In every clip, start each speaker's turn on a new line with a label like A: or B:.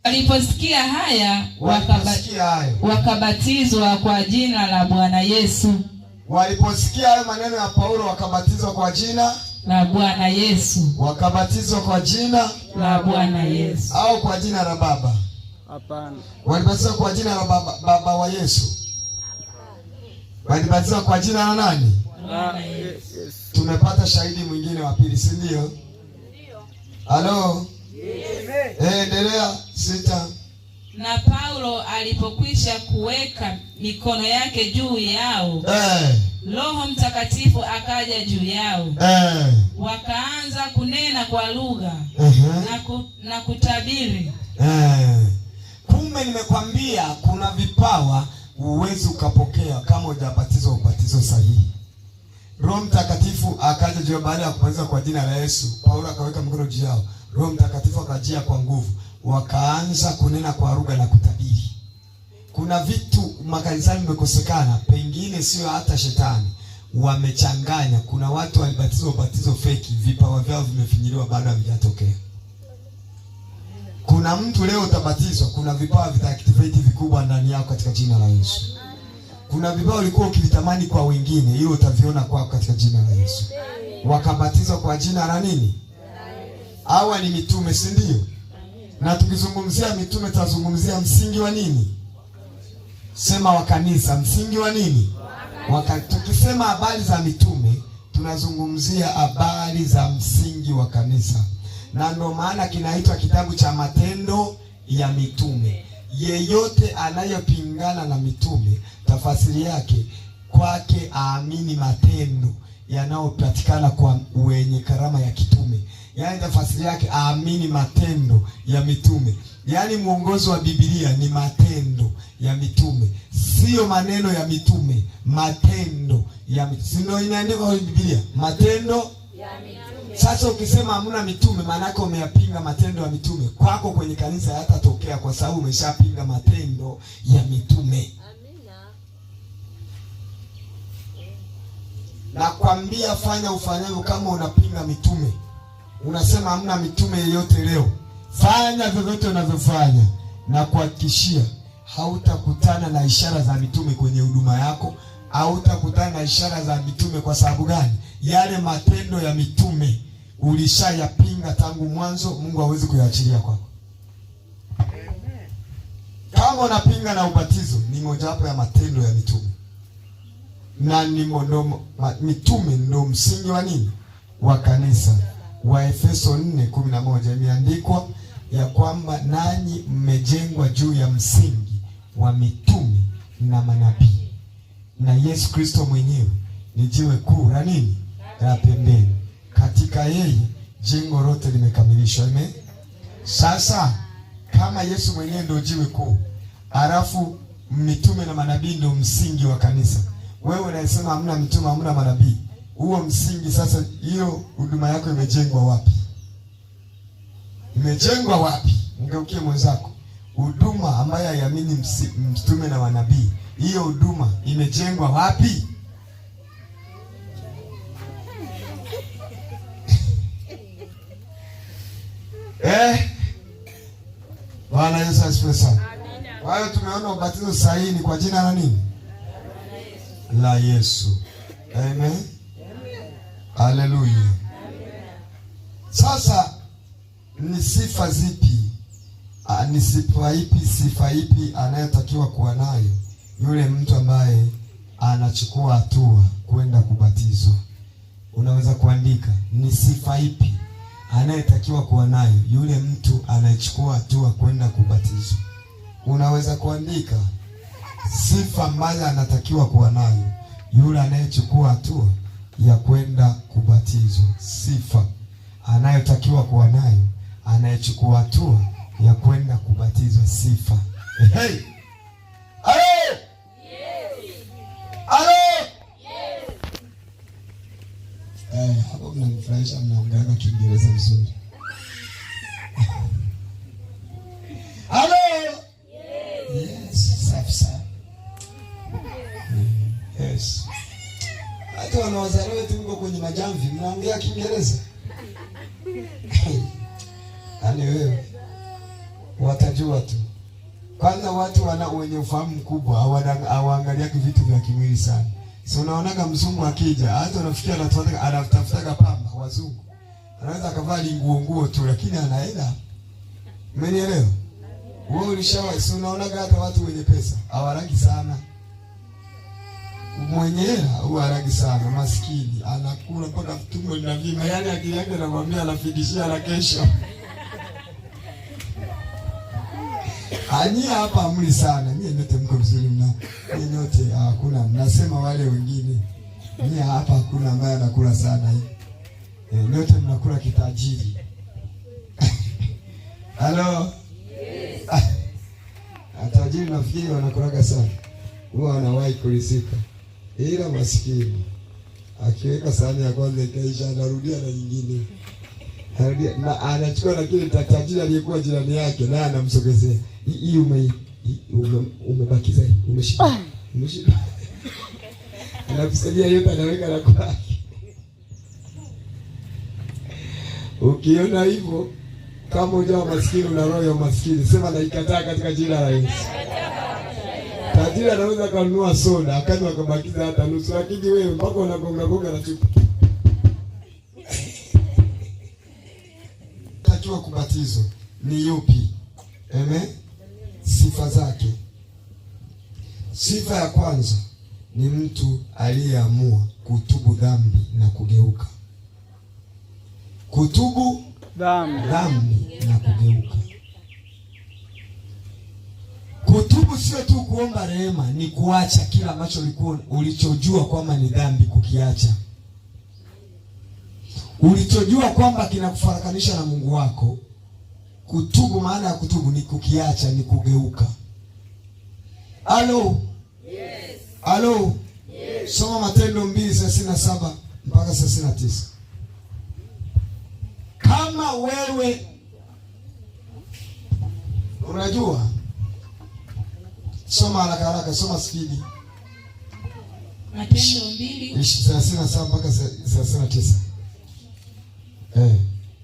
A: Waliposikia haya wakabatizwa kwa jina la Bwana Yesu.
B: Waliposikia hayo maneno ya Paulo wakabatizwa kwa jina
A: la Bwana Yesu.
B: Wakabatizwa kwa jina
A: la Bwana Yesu
B: au kwa jina la Baba?
C: Hapana.
B: Walibatizwa kwa jina la Baba wa Yesu. Walibatizwa kwa jina la nani?
A: Bwana Yesu.
B: Tumepata shahidi mwingine wa pili, si ndio? Ndio. Halo? Endelea 6.
A: Na Paulo alipokwisha kuweka mikono yake juu yao, Roho Mtakatifu akaja juu yao. Wakaanza kunena kwa lugha na kutabiri.
B: Kumbe nimekwambia kuna vipawa uwezi ukapokea kama hujabatizwa ubatizo sahihi. Roho Mtakatifu akaja juu baada ya kubatizwa kwa jina la Yesu. Paulo akaweka mikono juu yao. Roho Mtakatifu akajia kwa nguvu. Wakaanza kunena kwa lugha na kutabiri. Kuna vitu makanisani vimekosekana, pengine sio hata shetani wamechanganya. Kuna watu walibatizwa ubatizo feki, vipawa vyao vimefinyiliwa bado havijatokea. Kuna mtu leo utabatizwa, kuna vipawa vitaactivate vikubwa ndani yako katika jina la Yesu. Kuna vipawa ulikuwa ukivitamani kwa wengine, hiyo utaviona kwako katika jina la Yesu. Wakabatizwa kwa jina la nini? Hawa ni mitume, si ndio? Na tukizungumzia mitume tazungumzia msingi wa nini? Sema wa kanisa, msingi wa nini? Tukisema habari za mitume tunazungumzia habari za msingi wa kanisa. Na ndio maana kinaitwa kitabu cha Matendo ya Mitume. Yeyote anayepingana na mitume, tafasiri yake kwake aamini matendo yanayopatikana kwa wenye karama ya kitume. Yaani tafasiri yake aamini matendo ya mitume. Yaani mwongozo wa Biblia ni matendo ya mitume, sio maneno ya mitume, matendo ya mitume. Sio inaandikwa kwa Biblia, matendo ya mitume. Sasa ukisema hamna mitume, maana yake umeyapinga matendo ya mitume. Kwako kwenye kanisa hayatatokea kwa sababu umeshapinga matendo ya mitume. Amina. Nakwambia fanya ufanyavyo kama unapinga mitume. Unasema hamna mitume yeyote leo. Fanya vyovyote unavyofanya na kuhakikishia hautakutana na ishara za mitume kwenye huduma yako. Hautakutana na ishara za mitume. Kwa sababu gani? Yale matendo ya mitume ulishayapinga tangu mwanzo. Mungu hawezi kuyaachilia kwako. Kama unapinga na ubatizo, ni mojawapo ya matendo ya mitume. Na mitume ndio msingi wa nini? Wa kanisa. Waefeso 4:11 imeandikwa ya kwamba nanyi mmejengwa juu ya msingi wa mitume na manabii, na Yesu Kristo mwenyewe ni jiwe kuu la nini? La pembeni. Katika yeye jengo lote limekamilishwa. Amen. Sasa kama Yesu mwenyewe ndio jiwe kuu, alafu mitume na manabii ndio msingi wa kanisa, wewe unasema hamna mitume, hamna manabii, huo msingi sasa, hiyo huduma yako imejengwa wapi? Imejengwa wapi? Ngeukie mwenzako, huduma ambayo haiamini mtume na manabii, hiyo huduma imejengwa wapi? Bwana Yesu asifiwe sana. Kwa hiyo tumeona ubatizo sahihi ni kwa jina la nini? La Yesu. Amen. Haleluya. Sasa ni sifa zipi? Ni sifa ipi anayetakiwa kuwa nayo yule mtu ambaye anachukua hatua kwenda kubatizwa? Unaweza kuandika ni sifa ipi anayetakiwa kuwa nayo yule mtu anayechukua hatua kwenda kubatizwa. Unaweza kuandika sifa ambazo anatakiwa kuwa nayo yule anayechukua hatua ya kwenda kubatizwa. Sifa anayotakiwa kuwa nayo anayechukua hatua ya kwenda kubatizwa. Sifa. Hey! Halo! Yes. Halo! Yes. Hapo mnanifurahisha, mnaongea Kiingereza vizuri. Halo! Yes. Yes, safi sana. Yes. Hata wanawazaliwa wetu mko kwenye majamvi mnaongea Kiingereza. Yaani wewe watajua wanajua tu. Kwanza watu wenye ufahamu mkubwa hawaangaliaki vitu vya kimwili sana. Si unaonaga mzungu akija, hata unafikia anatafuta pamba wazungu. Anaweza akavaa nguo tu lakini ana hela. Umenielewa? Wewe ulishawahi, si unaonaga hata watu wenye pesa hawaragi sana. Mwenye hela huwa haragi sana, maskini anakula mpaka tumbo linavimba, yaani akili yake anamwambia anafidishia na kesho. Anyia hapa amri sana. Nyie nyote mko vizuri mna. Nyie nyote hakuna, nasema wale wengine. Nyie hapa hakuna ambaye anakula sana hivi. Nyote mnakula kitajiri. Halo? Yes. Tajiri nafikiri wanakulaga sana. Huwa anawahi kulisika. Ila maskini akiweka sahani ya kwanza ikaisha, anarudia na nyingine. Anarudia na anachukua na kile tajiri aliyekuwa jirani yake na anamsogezea. Hii umebakiza, umeshiba. Anakusaidia yote, anaweka na kwake. Ukiona hivyo kama unajua maskini una roho ya maskini, sema naikataa katika jina la Yesu. Tajiri anaweza kununua soda akaanza akabakiza hata nusu, lakini wewe mpaka unagonga na chupa. Takiwa kubatizwa ni yupi? Amen. Sifa zake. Sifa ya kwanza ni mtu aliyeamua kutubu dhambi na kugeuka. Kutubu dhambi na kugeuka. Kutubu sio tu kuomba rehema, ni kuacha kila ambacho ulichojua kwamba ni dhambi, kukiacha. Ulichojua kwamba kinakufarakanisha na Mungu wako. Kutubu, maana ya kutubu ni kukiacha, ni kugeuka. Halo? Yes. Halo? Yes. Soma Matendo 2:37 mpaka 39. Kama wewe unajua, soma haraka, soma spidi.
A: Matendo 2:37
B: mpaka 39.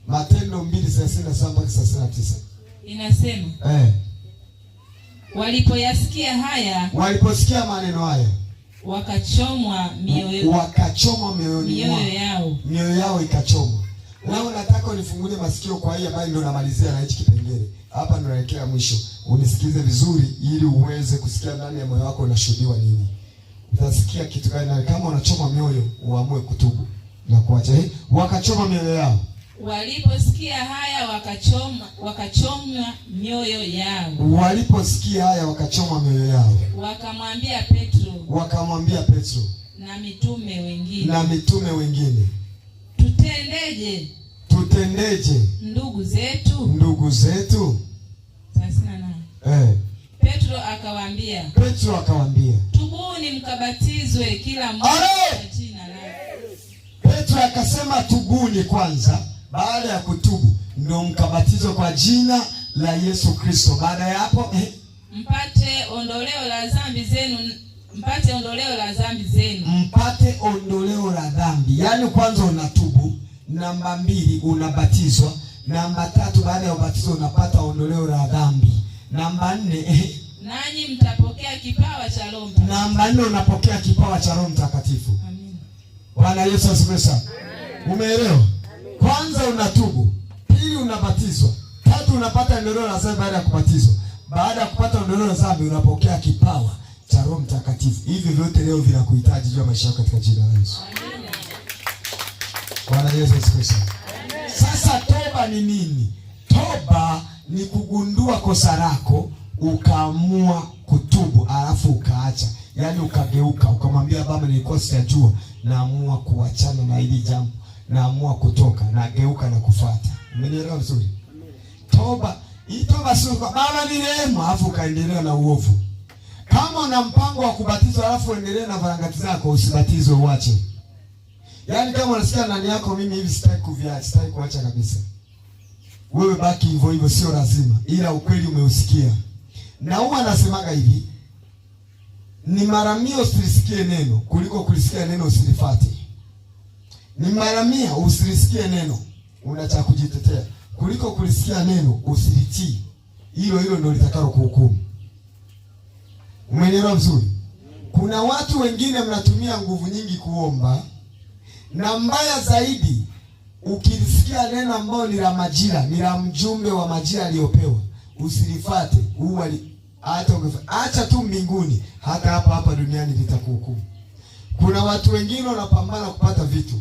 B: Matendo 2:37 mpaka 39.
A: Inasema, waliposikia maneno haya, wakachomwa mioyo yao ikachomwa. Leo nataka unifungulie masikio kwa hii habari, ndio namalizia na hichi kipengele. Hapa ndio naelekea mwisho. Unisikize vizuri ili uweze kusikia ndani ya moyo wako unashuhudiwa nini. Utasikia kitu gani kama unachoma mioyo, uamue kutubu na kuacha. Wakachoma mioyo yao. Waliposikia haya wakachomwa mioyo yao.
B: Waliposikia haya wakachomwa mioyo yao. Wakamwambia Petro
A: na mitume wengine. Tutendeje ndugu zetu? Sasa Petro akawaambia, tubuni mkabatizwe kila mmoja kwa jina lake.
B: Petro akasema tubuni kwanza, baada ya kutubu ndio mkabatizwe kwa jina la Yesu Kristo. Baada ya hapo
A: mpate ondoleo la dhambi zenu.
B: Yaani kwanza unatubu, namba 2 unabatizwa, namba 3 baada ya ubatizo unapata ondoleo la dhambi, namba 4
A: nanyi mtapokea kipawa cha Roho Mtakatifu.
B: Namba 4 unapokea kipawa cha Roho Mtakatifu. Amen. Bwana Yesu asifiwe sana. Umeelewa? Kwanza unatubu, 2 unabatizwa, 3 unapata ondoleo la dhambi baada ya kubatizwa. Baada ya kupata ondoleo la dhambi unapokea kipawa cha Roho Mtakatifu. Hivi vyote leo vinakuhitaji juu ya maisha yako katika jina la Yesu. Amen. Bwana Yesu asifiwe sana. Sasa toba ni nini? Toba ni kugundua kosa lako, ukaamua kutubu, alafu ukaacha. Yaani ukageuka, ukamwambia Baba, nilikuwa sijajua, naamua kuachana na hili jambo, naamua kutoka, nageuka na kufuata. Umenielewa vizuri? Toba, hii toba sio kwa Baba ni rehema, alafu ukaendelea na uovu. Kama una mpango wa kubatizwa alafu uendelee na varangati zako, usibatizwe, uache. Yaani kama unasikia ndani yako, mimi hivi sitaki kuviacha, sitaki kuacha kabisa, wewe baki hivyo hivyo, sio lazima, ila ukweli umeusikia. Na huwa anasemaga hivi, ni mara 100 usilisikie neno kuliko kulisikia neno usilifuate. Ni mara 100 usilisikie neno, una cha kujitetea, kuliko kulisikia neno usilitii.
A: hilo ndio litakalo kuhukumu. Umenielewa vizuri? Kuna watu wengine mnatumia nguvu nyingi kuomba, na mbaya zaidi ukisikia neno ambalo ni la majira, ni la mjumbe wa majira aliyopewa, usilifate. Acha tu mbinguni, hata hapa duniani litakuhukumu. Kuna watu wengine wanapambana kupata vitu.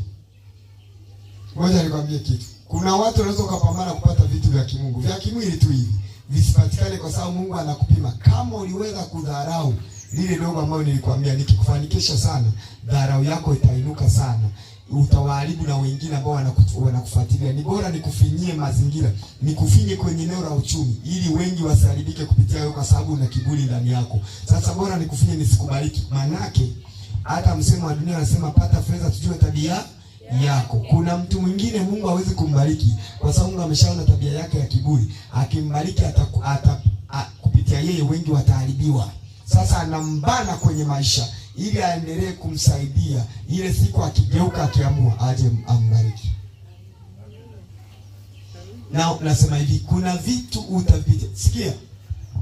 A: Ngoja nikwambie kitu. Kuna watu wanaweza kupambana kupata vitu vya kimungu, vya kimwili tu hivi, visipatikane kwa sababu Mungu anakupima. Kama uliweza kudharau lile dogo ambalo nilikwambia, nikikufanikisha sana, dharau yako itainuka sana. Utawaharibu na wengine ambao wanakufuatilia. Ni bora nikufinyie mazingira, nikufinye kwenye eneo la uchumi, ili wengi wasiharibike kupitia wewe, kwa sababu una kiburi ndani yako. Sasa bora nikufinye nisikubariki. Manake hata msemo wa dunia unasema pata fedha tujue tabia yako. Kuna mtu mwingine Mungu hawezi kumbariki kwa sababu Mungu ameshaona tabia yake ya kiburi. Akimbariki kupitia yeye wengi wataharibiwa. Sasa anambana kwenye maisha ili aendelee kumsaidia, ile siku akigeuka akiamua aje ambariki. Na nasema hivi, kuna vitu utapita. Sikia.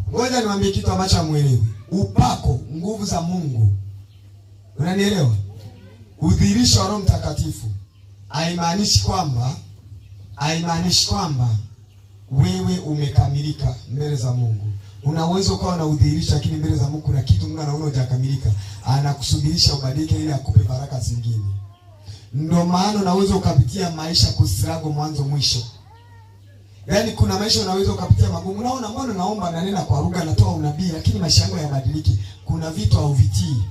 A: Ngoja niwaambie kitu ambacho hamuelewi. Upako, nguvu za Mungu. Unanielewa? Udhihirisho wa Roho Mtakatifu haimaanishi kwamba wewe umekamilika mbele za Mungu. Unaweza ukawa na udhihirisho, lakini mbele za Mungu kuna kitu Mungu anaona hujakamilika, anakusubirisha ubadilike ili akupe baraka zingine. Ndio maana unaweza ukapitia maisha kusirago mwanzo mwisho. Yaani kuna maisha unaweza ukapitia magumu. Unaona, mbona naomba na nena kwa lugha, natoa unabii, lakini maisha yangu hayabadiliki. Kuna vitu hauvitii.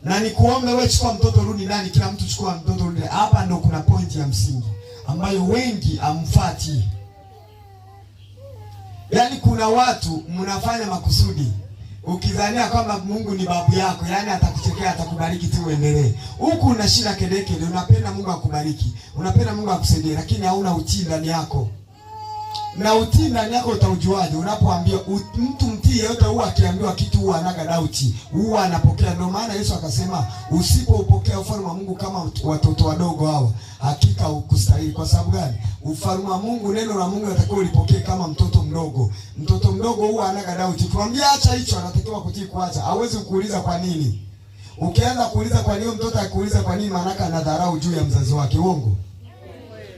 A: Na nikuombe wewe, chukua mtoto rudi ndani, kila mtu chukua mtoto rudi. Hapa ndio kuna pointi ya msingi ambayo wengi amfuati. Yaani kuna watu mnafanya makusudi ukidhania kwamba Mungu ni babu yako, yaani atakuchekea, atakubariki tu uendelee. Huku una shida kedeke, unapenda Mungu akubariki, unapenda Mungu akusaidie, lakini hauna utii ndani yako. Na utii ndani yako utaujuaje? Unapoambia mtu mtii yeyote, huwa akiambiwa kitu huwa anaga dauti, huwa anapokea. Ndio maana Yesu akasema usipopokea ufalme wa Mungu kama watoto wadogo hawa, hakika ukustahili. Kwa sababu gani? Ufalme wa Mungu, neno la Mungu unatakiwa ulipokee kama mtoto mdogo. Mtoto mdogo huwa anaga dauti. Tuambia acha hicho, anatakiwa kutii kuacha. Hawezi kuuliza kwa nini. Ukianza kuuliza kwa nini, mtoto akuuliza kwa nini, maana anadharau juu ya mzazi wake. Uongo?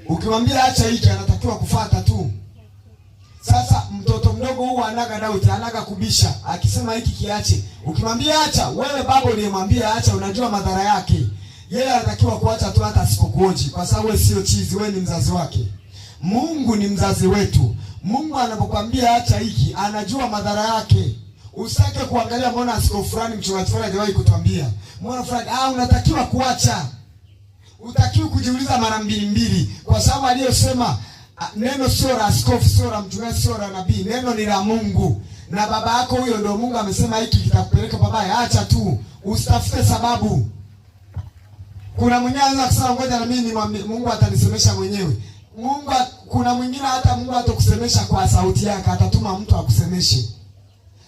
A: Ukimwambia acha hicho, anatakiwa kufuata tu. Sasa mtoto mdogo huwa anaga dauti, anaga kubisha. Akisema hiki kiache, ukimwambia acha, wewe baba uliyemwambia acha unajua madhara yake. Yeye anatakiwa kuacha tu hata asipokuoji, kwa sababu wewe sio chizi, wewe ni mzazi wake. Mungu ni mzazi wetu. Mungu anapokuambia acha hiki, anajua madhara yake. Usitake kuangalia mbona askofu fulani, mchungaji fulani hajawahi kutuambia. Mbona fulani unatakiwa kuacha. Utakiwa kujiuliza mara mbili, kwa sababu aliyosema neno sio la askofu, sio la mtume, sio la nabii. Neno ni la Mungu. Na baba yako huyo ndio Mungu amesema hiki kitakupeleka pabaya. Acha tu. Usitafute sababu. Kuna mwingine anaweza kusema ngoja na mimi Mungu atanisemesha mwenyewe. Kuna mwingine hata Mungu atakusemesha kwa sauti yake, atatuma mtu akusemeshe.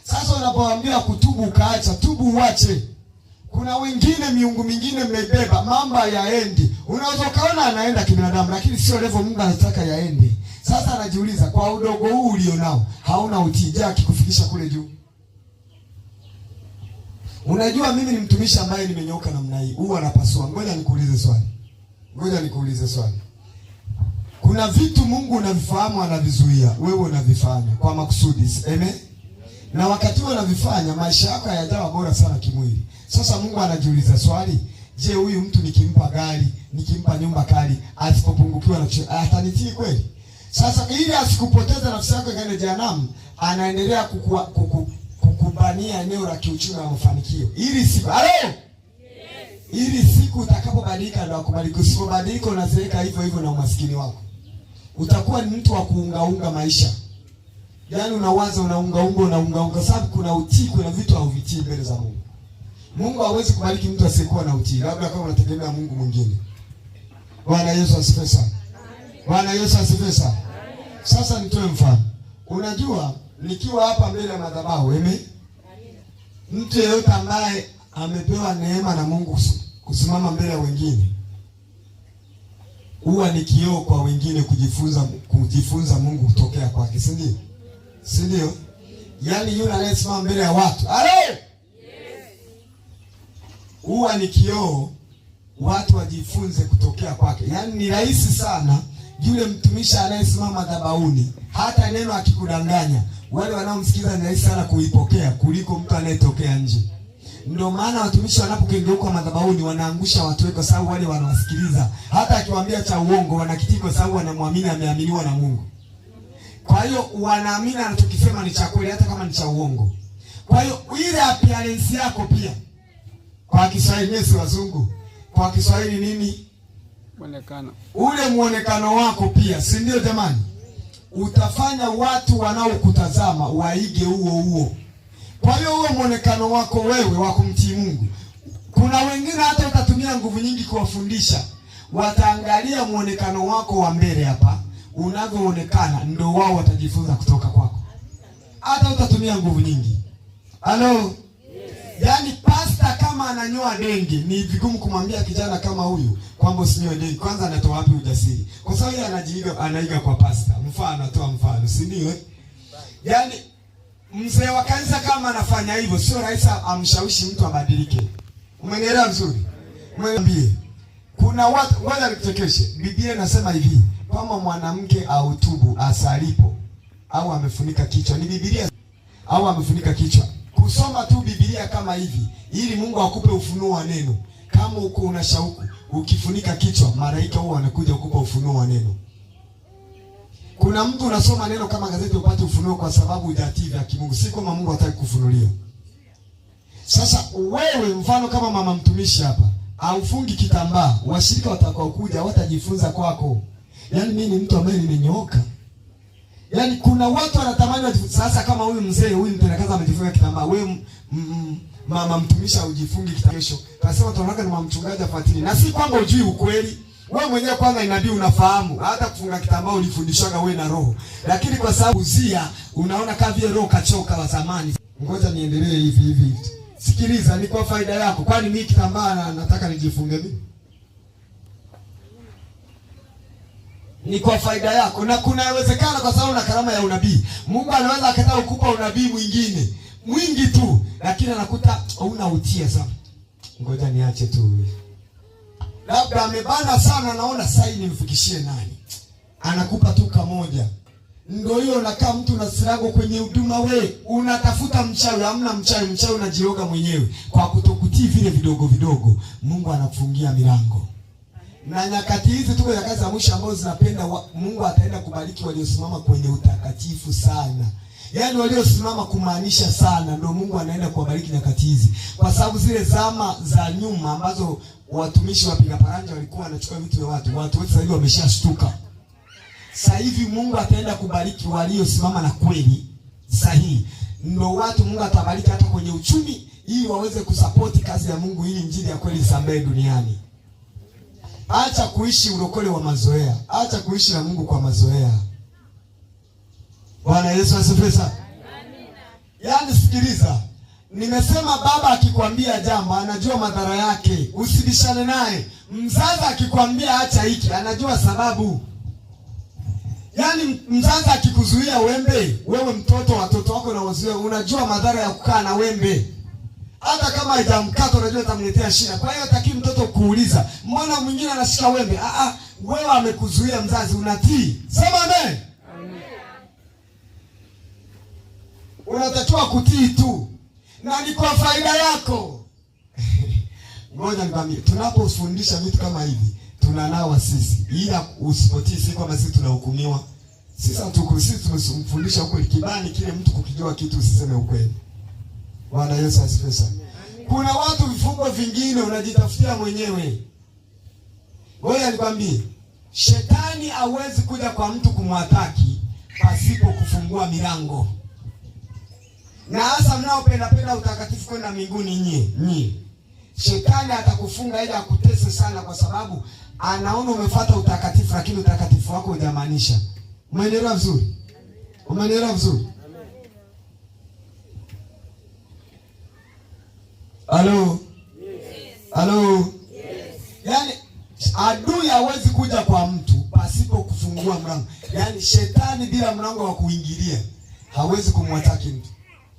A: Sasa unapoambia kutubu ukaacha, tubu uache. Kuna wengine miungu mingine mmebeba, mambo yaendi. Unaweza kaona anaenda kibinadamu, lakini sio level Mungu anataka yaende. Sasa anajiuliza, kwa udogo huu ulionao, hauna utija kikufikisha kule juu. Unajua mimi ni mtumishi ambaye nimenyoka namna hii. Huwa anapasua. Ngoja nikuulize swali. Kuna vitu Mungu unavifahamu anavizuia, wewe unavifanya kwa makusudi. Amen. Na wakati wewe unavifanya, maisha yako hayajawa bora sana kimwili. Sasa Mungu anajiuliza swali, je, huyu mtu nikimpa gari, nikimpa nyumba kali, asipopungukiwa na atanitii kweli? Sasa ili asikupoteze nafsi yako ikaende jehanamu, anaendelea kukubania eneo la kiuchumi na mafanikio. Ili siku utakapobadilika ndio akubariki. Usipobadilika unazeeka hivyo na umaskini wako. Utakuwa ni mtu wa kuungaunga maisha. Yaani unawaza unaunga sababu kuna utii, kuna vitu hauvitii mbele za Mungu. Mungu hawezi kubariki mtu asiyekuwa na utii, labda kama unategemea Mungu mwingine. Bwana Yesu asifiwe sana. Bwana Yesu asifiwe sana. Sasa nitoe mfano. Unajua nikiwa hapa mbele ya madhabahu, mtu yeyote ambaye amepewa neema na Mungu kusimama mbele ya wengine, huwa ni kioo kwa wengine kujifunza Mungu kutokea kwake, si ndio? si ndio? Yaani yule anayesimama mbele ya watu, halo, huwa ni kioo, watu wajifunze kutokea kwake. Yaani ni rahisi sana yule mtumishi anayesimama madhabahuni, hata neno akikudanganya, wale wanaomsikiza ni rahisi sana kuipokea kuliko mtu anayetokea nje. Ndio maana watumishi wanapokengeuka madhabahuni wanaangusha watu wengi, kwa sababu wale wanawasikiliza. Hata akiwaambia cha uongo wanakitii, kwa sababu wanamwamini, ameaminiwa na Mungu. Kwa hiyo wanaamini anachokisema ni cha kweli hata kama ni cha uongo. Kwa hiyo ile appearance yako pia, kwa Kiswahili nyesi wazungu, kwa Kiswahili nini?
C: Muonekano. Ule
A: muonekano wako pia, si ndio jamani? Utafanya watu wanaokutazama waige huo. Kwa hiyo huo muonekano wako wewe wa kumtii Mungu. Kuna wengine hata utatumia nguvu nyingi kuwafundisha, wataangalia muonekano wako wa mbele hapa, unavyoonekana, ndio wao watajifunza kutoka kwako. Hata utatumia nguvu nyingi. Halo? Yaani pasta kama ananyoa denge, ni vigumu kumwambia kijana kama huyu kwamba usinyoe denge. Kwanza anatoa wapi ujasiri? Kwa sababu yeye anaiga kwa pasta. Mfano, anatoa mfano, si ndio? Yaani mzee wa kanisa kama anafanya hivyo, sio rahisi amshawishi mtu abadilike. Umenielewa vizuri? Mwambie. Kuna watu, ngoja nikuchekeshe. Biblia inasema hivi, kama mwanamke autubu asalipo au amefunika kichwa, ni Biblia au amefunika kichwa. Kusoma tu Biblia kama hivi ili Mungu akupe ufunuo wa neno. Kama uko una shauku, ukifunika kichwa, malaika huwa wanakuja kukupa ufunuo wa neno. Kuna mtu unasoma neno kama gazeti upate ufunuo kwa sababu hujatii vya kimungu, si kama Mungu hataki kufunulia. Sasa wewe mfano kama mama mtumishi hapa, aufungi kitambaa, washirika watakao kuja watajifunza kwako. Yaani mimi ni mtu ambaye nimenyooka. Yaani kuna watu wanatamani sasa kama huyu mzee, huyu mtendakazi amejifunga kitambaa, wewe mama mtumishi ujifungi kitambaa kesho. Tunasema tunataka ni mama mchungaji afuatilie. Na si kwamba hujui ukweli. Wewe mwenyewe kwanza inabidi unafahamu. Hata kufunga kitambaa ulifundishwaga wewe na roho. Lakini kwa sababu uzia unaona kama vile roho kachoka wa zamani. Ngoja niendelee hivi. Sikiliza, ni kwa faida yako. Kwani mimi kitambaa nataka nijifunge mimi? Ni kwa faida yako. Na kunawezekana kwa sababu una karama ya unabii, Mungu anaweza akataka kukupa unabii mwingine mwingi tu, lakini anakuta hauna utia sana. Ngoja niache tu. Labda amebana sana, naona sasa nimfikishie nani, anakupa tu kamoja. Ndio hiyo unakaa mtu na sirago kwenye huduma, we unatafuta mchawi, hamna mchawi, mchawi unajioga mwenyewe kwa kutokutii vile vidogo. Mungu anakufungia milango. Na nyakati hizi tuko nyakati za mwisho ambazo zinapenda Mungu ataenda kubariki waliosimama kwenye utakatifu sana. Yaani waliosimama kumaanisha sana, ndio Mungu anaenda kuwabariki nyakati hizi. Kwa sababu zile zama za nyuma ambazo watumishi wapiga paranja walikuwa wanachukua vitu vya watu wote sasa hivi wameshashtuka. Sasa hivi Mungu ataenda kubariki waliosimama na kweli sahihi. Ndio watu Mungu atabariki hata kwenye uchumi ili waweze kusupport kazi ya Mungu, ili injili ya kweli isambae duniani. Acha kuishi urokole wa mazoea. Acha kuishi na Mungu kwa mazoea. Bwana Yesu asifiwe sana. Amina. Yaani sikiliza. Nimesema baba akikwambia jambo anajua madhara yake, usibishane naye. Mzazi akikwambia acha hiki, anajua sababu. Yaani mzazi akikuzuia wembe, wewe mtoto, watoto wako na wazuia, unajua madhara ya kukaa na wembe. Hata kama haijamkata unajua itamletea shida. Kwa hiyo hataki mtoto kuuliza, mbona mwingine anashika wembe? Wewe amekuzuia mzazi, unatii. Sema amen. Amen. Unatakiwa kutii tu. Na ni kwa faida yako. Ngoja nikwambie, tunapofundisha vitu kama hivi, tunanawa sisi. Ila usipotii si kwamba sisi tunahukumiwa. Sisi tumefundisha ukweli. Kibani kile mtu kukijua kitu usiseme ukweli. Bwana Yesu asifiwe sana. Kuna watu vifungo vingine unajitafutia mwenyewe. Ngoja nikwambie, shetani hawezi kuja kwa mtu kumwataki pasipo kufungua milango. Na hasa mnaopenda utakatifu kwenda mbinguni nyie. Shetani atakufunga ili akutese sana, kwa sababu anaona umefuata utakatifu lakini utakatifu wako hujamaanisha. Umeelewa vizuri? Umeelewa vizuri? Halo? Halo? Yes. Yaani adui hawezi kuja kwa mtu pasipo kufungua mlango. Yaani shetani bila mlango wa kuingilia hawezi kumwataki mtu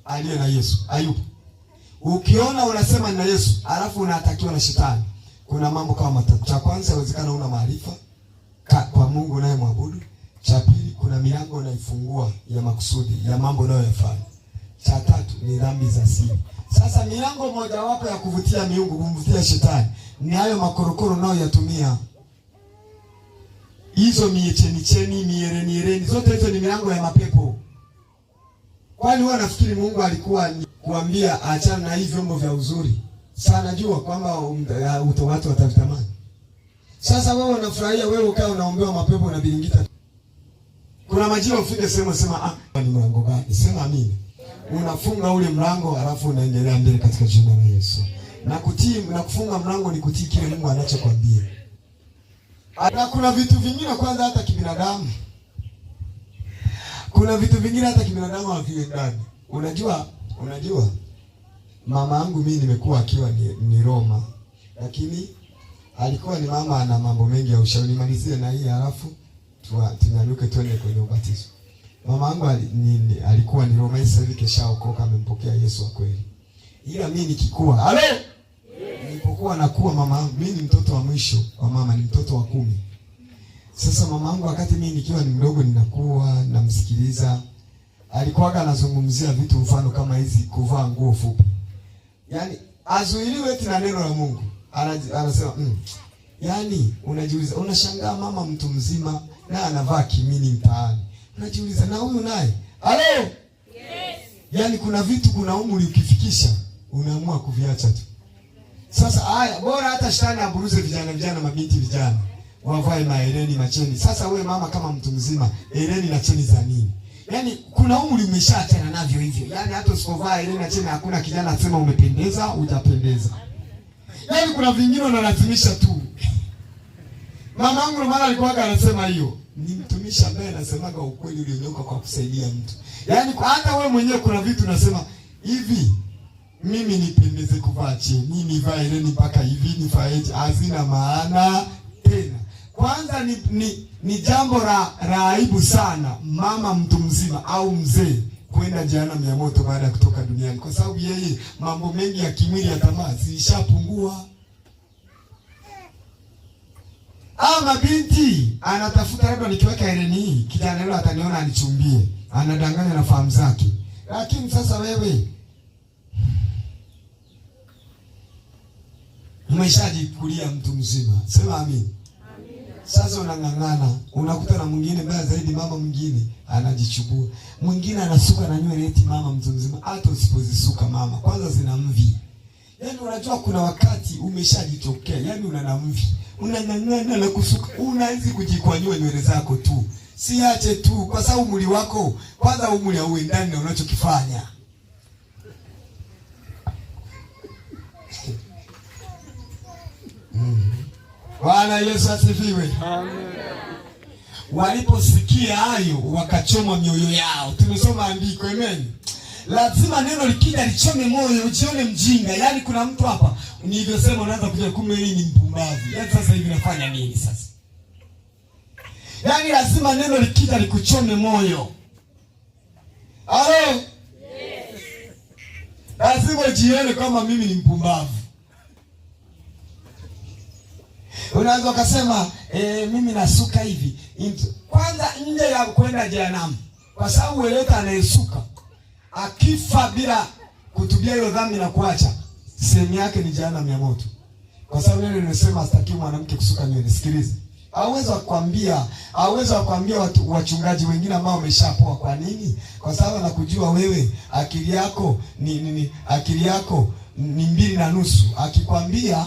A: aliye na Yesu. Ayupo. Ukiona unasema na Yesu, alafu unatakiwa na shetani, kuna mambo kama matatu. Cha kwanza, inawezekana una maarifa kwa Mungu unayemwabudu. Cha pili, kuna milango unaifungua ya makusudi ya mambo unayoyafanya. Cha tatu ni dhambi za siri. Sasa milango moja wapo ya kuvutia miungu, kumvutia shetani, ni hayo makorokoro unayoyatumia. Hizo miecheni, miereni, zote hizo ni milango ya mapepo. Kwani wewe nafikiri Mungu alikuwa ni kuambia achana na hivi vyombo vya uzuri? Sasa najua kwamba watu watavitamani. Sasa wewe unafurahia, wewe ukae unaombewa mapepo na bilingita. Kuna majira ufike sema ni mlango gani? Sema amini. Unafunga ule mlango alafu unaendelea mbele katika jina la Yesu. Na kutii na kufunga mlango ni kutii kile Mungu anachokwambia. Na kuna vitu vingine kwanza hata kibinadamu. Kuna vitu vingine hata kibinadamu haviendani. Unajua mama yangu mimi nimekuwa akiwa ni Roma. Lakini alikuwa ni mama ana mambo mengi ya ushauri. Nimalizie na hii alafu tunyanyuke twende kwenye ubatizo. Mama yangu alikuwa ni Roma, sasa hivi keshaokoka, amempokea Yesu wa kweli. Ila mimi nikikua, nilipokuwa nakuwa mama, mimi ni mtoto wa mwisho wa mama, ni mtoto wa 10. Sasa mama yangu wakati mimi nikiwa ni mdogo ninakuwa namsikiliza, alikuwa anazungumzia vitu mfano kama hizi, kuvaa nguo fupi. Yaani azuiliwe eti na neno la Mungu. Anasema yaani unajiuliza, unashangaa mama mtu mzima na anavaa kimini mtaani. Unajiuliza na huyu naye. Yes. Yaani kuna vitu, kuna umri ukifikisha unaamua kuviacha tu. Sasa haya bora hata shetani aburuze vijana mabinti vijana wavae mahereni macheni. Sasa wewe mama kama mtu mzima, hereni na cheni za nini? Yaani kuna umri umeshaachana navyo hivyo. Yaani hata usipovaa hereni na cheni hakuna kijana asema umependeza, hujapendeza. Yaani kuna vingine unalazimisha tu. Mama yangu mara alikuwa anasema hiyo, ni mtumishi ambaye anasemaga ukweli ulionyoka kwa kusaidia mtu. Yaani hata wewe mwenyewe kuna vitu unasema hivi, mimi nipendeze kuvaa cheni, nivae hereni mpaka hivi, nifaeje, hazina maana tena. Kwanza ni jambo la aibu sana mama mtu mzima au mzee kwenda jehanamu ya moto baada ya kutoka duniani, kwa sababu yeye mambo mengi ya kimwili ya tamaa zilishapungua. Mabinti anatafuta labda nikiweka hereni hii kijana leo ataniona anichumbie, anadanganya na fahamu zake. Lakini sasa wewe umeshajikulia mtu mzima, sema amini. Sasa unang'ang'ana, unakuta na mwingine mbaya zaidi, mama mwingine anajichubua, mwingine anasuka na nywele eti mama mtu mzima. Hata usipozisuka mama, kwanza zina mvi. Yaani unajua kuna wakati umeshajitokea, yaani una mvi, unang'ang'ana na kusuka, unaanza kujikwanyua nywele zako tu. Siache tu kwa sababu mwili wako kwanza umri hauendani na unachokifanya. Bwana Yesu asifiwe. Amen. Waliposikia hayo wakachoma mioyo yao. Tumesoma andiko, amen. Lazima neno likija lichome moyo, ujione mjinga. Yaani kuna mtu hapa nilivyosema unaanza kuja kumbe hii ni mpumbavu. Yaani sasa hivi nafanya nini sasa? Yaani lazima neno likija likuchome moyo. Yes. Lazima ujione kama mimi ni mpumbavu. Unaweza kusema mimi nasuka hivi. Kwanza nje ya kwenda jehanamu. Kwa sababu yeyote anayesuka akifa bila kutubia hilo dhambi na kuacha, sehemu yake ni jehanamu ya moto. Kwa sababu neno linasema sitaki mwanamke kusuka nywele. Sikiliza. Hawezi kukwambia watu wachungaji wengine ambao wameshapoa. Kwa nini? Kwa sababu anakujua wewe akili yako akili yako ni 2.5. Akikwambia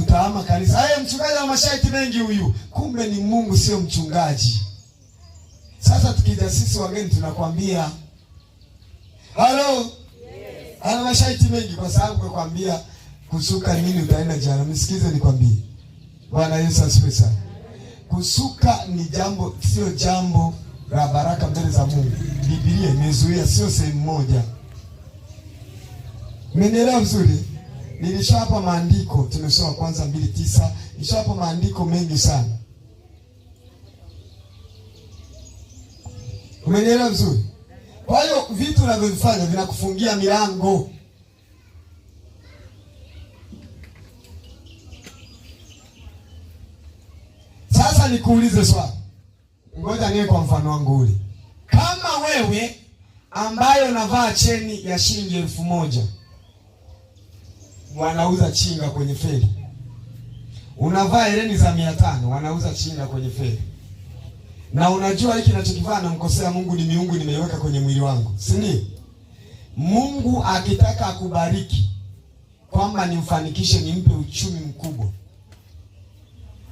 A: utaama kanisa. Mchungaji wa mashaiti mengi huyu. Kumbe ni Mungu sio mchungaji. Sasa tukija sisi wageni tunakwambia ana mashaiti mengi kwa sababu kukwambia kusuka nini utaenda jana. Msikize nikwambie. Bwana Yesu asifiwe sana. Kusuka ni jambo, sio jambo la baraka mbele za Mungu. Biblia imezuia, sio sehemu moja. Mmenielewa vizuri? Nilishapa maandiko, tumesoma kwanza 2:9. Nilishapa maandiko mengi sana. Umenielewa vizuri? Kwa hiyo vitu unavyofanya vinakufungia milango. Sasa nikuulize swali. Ngoja niwe kwa mfano wangu ule. Kama wewe ambaye unavaa cheni ya shilingi 1000 wanauza chinga kwenye feri. Unavaa hereni za 500 wanauza chinga kwenye feri. Na unajua hiki ninachokivaa namkosea Mungu, ni miungu nimeiweka kwenye mwili wangu. Si ndio? Mungu akitaka akubariki kwamba nimfanikishe nimpe uchumi mkubwa.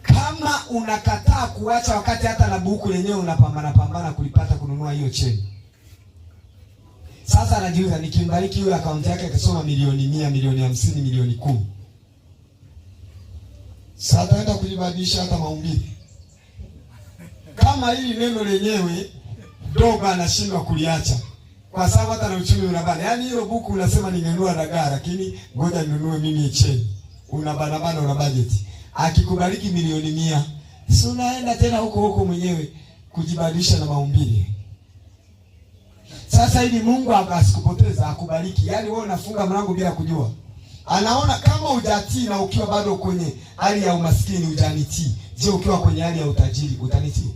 A: Kama unakataa kuacha wakati hata na buku lenyewe unapambana kulipata kununua hiyo cheni. Sasa anajiuliza nikimbariki huyo akaunti yake akasoma milioni 100, milioni 50, milioni 10. Sasa ataenda kujibadilisha hata maumbile. Kama hili neno lenyewe dogo anashindwa kuliacha. Kwa sababu hata na uchumi unabana. Yaani hilo buku unasema ningenunua dagaa lakini ngoja ninunue mimi cheni. Unabana una budget. Akikubariki milioni 100, si unaenda tena huko mwenyewe kujibadilisha na maumbile. Sasa ili Mungu akasikupoteza akubariki. Yaani wewe unafunga mlango bila kujua. Anaona kama hujatii na ukiwa bado kwenye hali ya umaskini hujanitii. Je, ukiwa kwenye hali ya utajiri utanitii?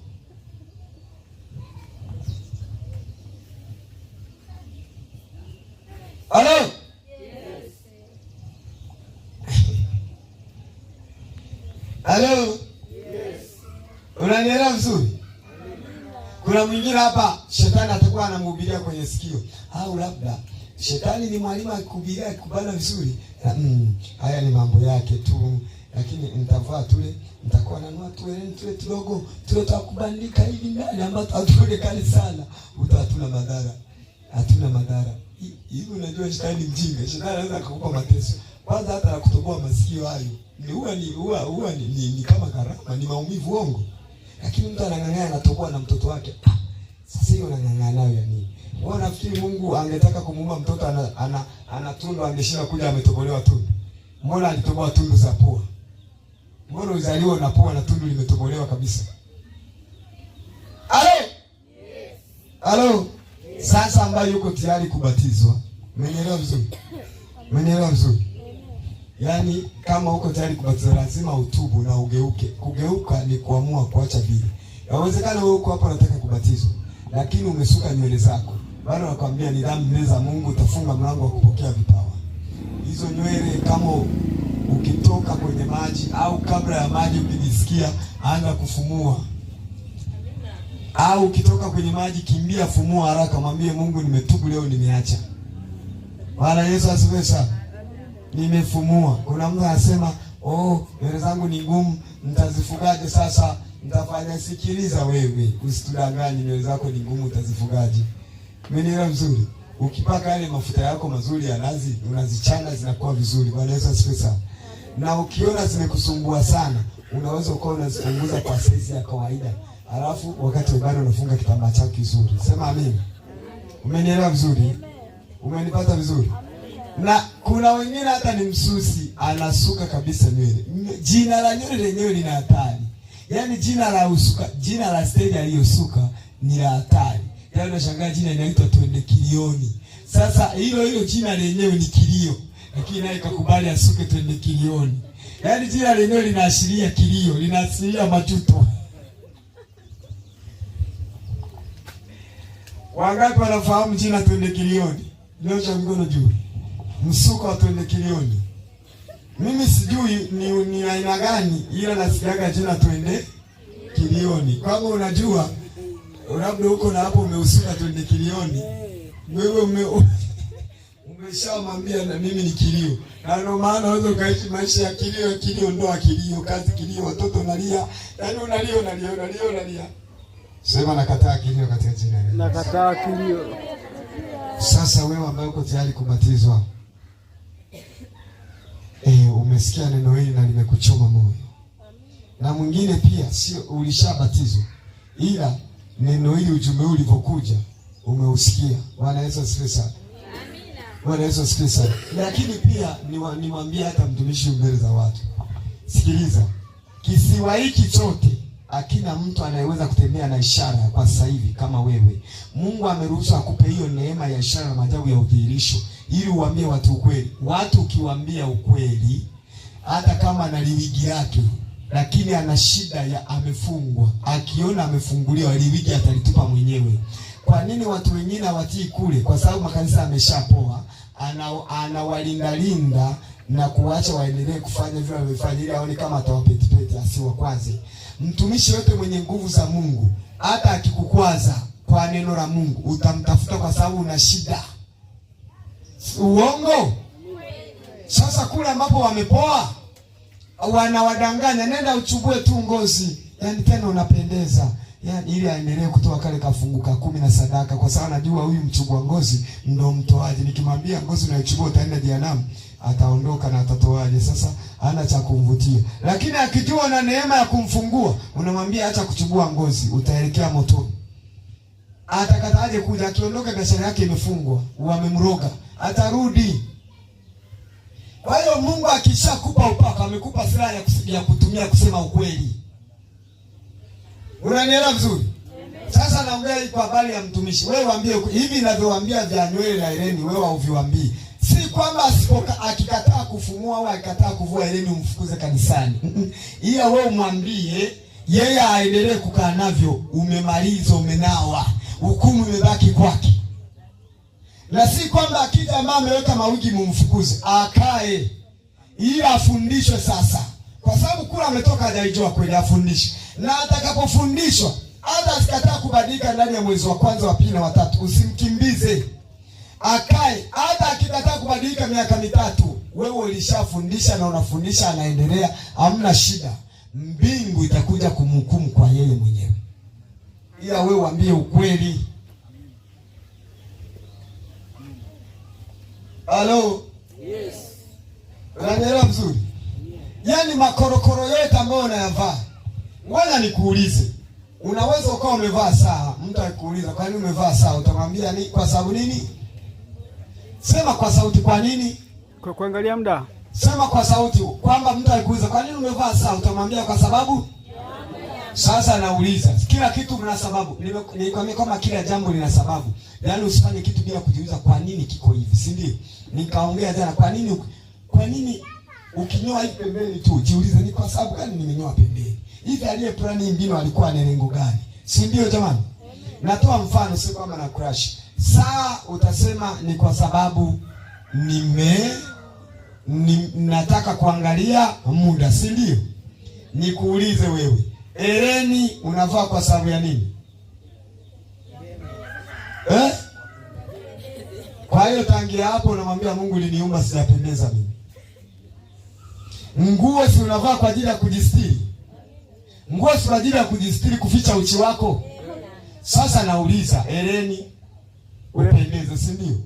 A: Halo? Yes. Halo? Yes. Unanielewa vizuri? Kuna mwingine hapa shetani atakuwa anamhubiria kwenye sikio. Au labda shetani ni mwalimu akuhubiria akubana vizuri. Haya ni mambo yake tu. Lakini nitavaa tule, nitakuwa nanua tule kidogo, tule takubandika hivi ndani ambapo hatuonekani sana. Hatuna madhara. Hatuna madhara. Hivi unajua shetani mjinga. Shetani anaweza kukupa mateso. Kwanza hata na kutoboa masikio hayo. Ni kama karama, ni maumivu ongo. Lakini mtu anang'ang'ana anatoboa na mtoto wake. Sasa hiyo unang'ang'ana nayo ya nini? Wewe unafikiri Mungu angetaka kumuumba mtoto ana tundu angeshinda kuja ametobolewa tundu? Mbona alitoboa tundu za pua? Mbona uzaliwa na pua na tundu limetobolewa kabisa? Halo? Yes. Halo? Sasa ambaye yuko tayari kubatizwa, umenielewa vizuri? Umenielewa vizuri? Yaani kama uko tayari kubatizwa lazima utubu na ugeuke. Kugeuka ni kuamua kuacha vile. Inawezekana wewe uko hapa unataka kubatizwa, lakini umesuka nywele zako. Bado nakwambia ni dhambi mbele za Mungu, utafunga mlango wa kupokea vipawa. Hizo nywele kama ukitoka kwenye maji au kabla ya maji ukijisikia anza kufumua. Au ukitoka kwenye maji kimbia, fumua haraka, mwambie Mungu nimetubu leo, nimeacha. Bwana Yesu asifiwe sana. Nimefumua. Kuna mtu anasema, nywele zangu ni ngumu, nitazifugaje sasa? Nitafanya. Sikiliza wewe, usitudanganye, nywele zako ni ngumu, utazifugaje? Umenielewa vizuri? Ukipaka yale mafuta yako mazuri ya nazi, unazichana zinakuwa vizuri. Bwana Yesu asifiwe sana. Na ukiona zimekusumbua sana, unaweza ukawa unazipunguza kwa size ya kawaida. Alafu wakati bado unafunga kitambaa chako kizuri. Sema amen. Umenielewa vizuri? Umenipata vizuri? Na kuna wengine hata ni msusi, anasuka kabisa nywele. Jina la nywele lenyewe lina hatari. Yaani jina la stage aliyosuka ni la hatari. Yaani unashangaa jina linaitwa Twende Kilioni. Sasa hilo jina lenyewe ni kilio. Lakini naye kakubali asuke Twende Kilioni. Yaani jina lenyewe linaashiria kilio, linaashiria majuto. Wangapi wanafahamu jina Twende Kilioni? Nyosha mkono juu. Msuko wa Twende Kilioni. Mimi sijui ni aina gani, ila nasikiaga jina Twende Kilioni. Kama unajua, labda huko na hapo umeusuka Twende Kilioni. Wewe umeshamwambia na mimi ni kilio. Na ndio maana unaweza ukaishi maisha ya kilio ndoa kilio, kazi kilio, watoto nalia. Yaani unalia. Sema nakataa kilio katika jina la Yesu.
C: Nakataa kilio.
A: Sasa wewe ambaye uko tayari kubatizwa, umesikia neno hili na limekuchoma moyo. Na mwingine pia sio ulishabatizwa, ila neno hili ujumbe ulivyokuja umeusikia. Bwana Yesu asifiwe sana. Amina. Bwana Yesu asifiwe sana. Lakini pia nimwambie hata mtumishi mbele za watu. Sikiliza. Kisiwa hiki chote
B: Akina mtu anayeweza kutembea na ishara kwa sasa hivi kama wewe. Mungu ameruhusu akupe hiyo neema ya ishara na maajabu ya udhihirisho ili uambie watu ukweli. Watu ukiwaambia ukweli, hata kama ana liwigi yake lakini ana shida ya amefungwa, akiona amefunguliwa liwigi atalitupa mwenyewe. Kwa nini watu wengine hawatii kule? Kwa sababu makanisa yameshapoa, anawalinda na kuacha waendelee kufanya vile wamefanya ili aone kama atawapetipeti asiwakwaze. Mtumishi yote mwenye nguvu za Mungu, hata akikukwaza kwa neno la Mungu, utamtafuta kwa sababu una shida. Uongo? Sasa kule ambapo wamepoa, wanawadanganya, nenda uchubue tu ngozi, yaani tena unapendeza, yaani ili aendelee kutoa kale kafungu ka 10 na sadaka, kwa sababu anajua huyu mchubua ngozi ndo mtoaji. Nikimwambia ngozi unaichubua utaenda jehanamu, ataondoka na atatoaje? Sasa hana cha kumvutia. Lakini akijua na neema ya kumfungua, unamwambia acha kuchubua ngozi, utaelekea motoni. Atakataje kuja? Akiondoka biashara yake imefungwa, wamemroga, atarudi. Kwa hiyo Mungu akishakupa upako, amekupa silaha ya kutumia kusema ukweli. Unanielewa vizuri? Sasa naongea kwa habari ya mtumishi. Wewe waambie hivi ninavyowaambia vya nywele na hereni, wewe hauviwaambii. Si kwamba akikataa kufumua au akikataa kuvua hereni umfukuze kanisani. Ila wewe umwambie yeye aendelee kukaa navyo. Umemaliza, umenawa. Hukumu imebaki kwake. Na si kwamba akija mama ameweka mawigi mumfukuze, akae ili afundishwe sasa. Kwa sababu kula ametoka hajaijua kweli, afundishwe. Na atakapofundishwa, hata asikataa kubadilika ndani ya mwezi wa kwanza, wa pili na wa tatu, usimkimbize. Akae, hata akikataa kubadilika miaka 3, wewe ulishafundisha na unafundisha, anaendelea, hamna shida. Mbingu itakuja kumhukumu kwa yeye mwenyewe. Ila wewe waambie ukweli. Halo? Yes. Unanielewa vizuri? Yaani makorokoro yote ambayo unayavaa. Ngoja nikuulize. Unaweza ukawa umevaa saa, mtu akikuuliza kwa nini umevaa saa, utamwambia ni kwa sababu nini? Sema kwa sauti, kwa nini?
C: Kwa kuangalia muda.
B: Sema kwa sauti kwamba mtu akikuuliza kwa nini umevaa saa, utamwambia kwa sababu. Sasa nauliza, kila kitu kina sababu. Nilikwambia kama kila jambo lina sababu. Yaani usifanye kitu bila kujiuliza kwa nini kiko hivi, si ndio? Nikaongea jana kwa nini ukinyoa hivi pembeni tu, jiulize ni kwa sababu gani nimenyoa pembeni. Hivi aliyeplan mbinu alikuwa na lengo gani? Si ndio jamani? Natoa mfano, si kwamba na crash. Saa utasema ni kwa sababu nataka kuangalia muda, si ndio? Nikuulize wewe, hereni unavaa kwa sababu ya nini? Kwa hiyo tangia hapo unamwambia Mungu, uliniumba sijapendeza mimi. Nguo si unavaa kwa ajili ya kujistiri? Nguo si kwa ajili ya kujistiri, kuficha uchi wako? Sasa nauliza, hereni upendeze, si ndio?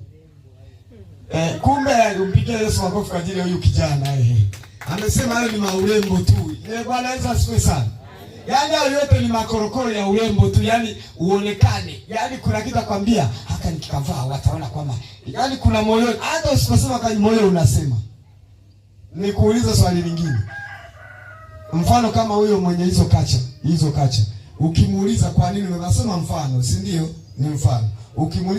B: Kumbe umpigie Yesu makofi kwa ajili ya huyu kijana. Amesema hayo ni maurembo tu. Bwana Yesu asifiwe sana. Yaani hayo yote ni makorokoro ya urembo tu, yaani uonekane. Yaani kuna kitu akwambia, haka nikikavaa wataona kwamba. Yaani kuna moyo, hata usiposema kwa moyo unasema. Nikuuliza swali lingine. Mfano kama huyo mwenye hizo kacha. Ukimuuliza kwa nini unasema mfano, si ndio? Ni mfano. Ukimuuliza